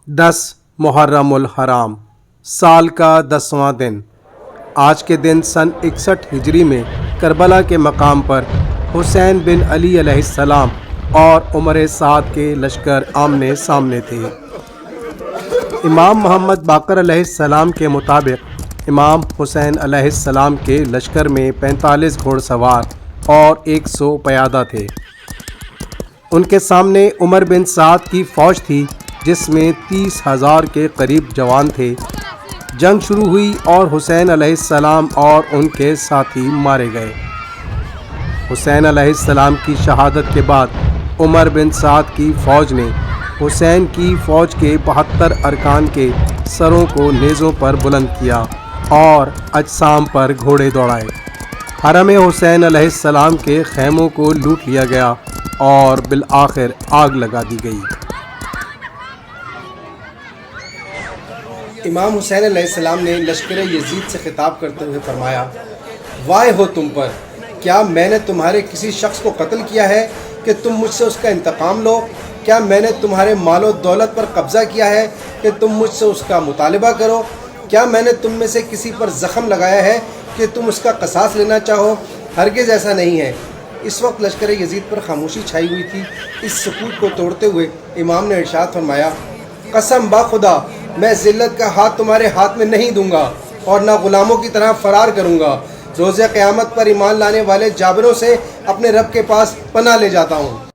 10 محرم الحرام، سال کا 10واں دن۔ آج کے دن سن 61 ہجری میں کربلا کے مقام پر حسین بن علی علیہ السلام اور عمر سعد کے لشکر آمنے سامنے تھے۔ امام محمد باقر علیہ السلام کے مطابق امام حسین علیہ السلام کے لشکر میں 45 گھوڑ سوار اور 100 پیادہ تھے۔ ان کے سامنے عمر بن سعد کی فوج تھی جس میں 30,000 کے قریب جوان تھے۔ جنگ شروع ہوئی اور حسین علیہ السلام اور ان کے ساتھی مارے گئے۔ حسین علیہ السلام کی شہادت کے بعد عمر بن سعد کی فوج نے حسین کی فوج کے 72 ارکان کے سروں کو نیزوں پر بلند کیا اور اجسام پر گھوڑے دوڑائے۔ حرم حسین علیہ السلام کے خیموں کو لوٹ لیا گیا اور بالآخر آگ لگا دی گئی۔ امام حسین علیہ السلام نے لشکر یزید سے خطاب کرتے ہوئے فرمایا، وائے ہو تم پر! کیا میں نے تمہارے کسی شخص کو قتل کیا ہے کہ تم مجھ سے اس کا انتقام لو؟ کیا میں نے تمہارے مال و دولت پر قبضہ کیا ہے کہ تم مجھ سے اس کا مطالبہ کرو؟ کیا میں نے تم میں سے کسی پر زخم لگایا ہے کہ تم اس کا قصاص لینا چاہو؟ ہرگز ایسا نہیں ہے۔ اس وقت لشکر یزید پر خاموشی چھائی ہوئی تھی۔ اس سکوت کو توڑتے ہوئے امام نے ارشاد فرمایا، قسم با خدا، میں ذلت کا ہاتھ تمہارے ہاتھ میں نہیں دوں گا اور نہ غلاموں کی طرح فرار کروں گا۔ روز قیامت پر ایمان لانے والے جابروں سے اپنے رب کے پاس پناہ لے جاتا ہوں۔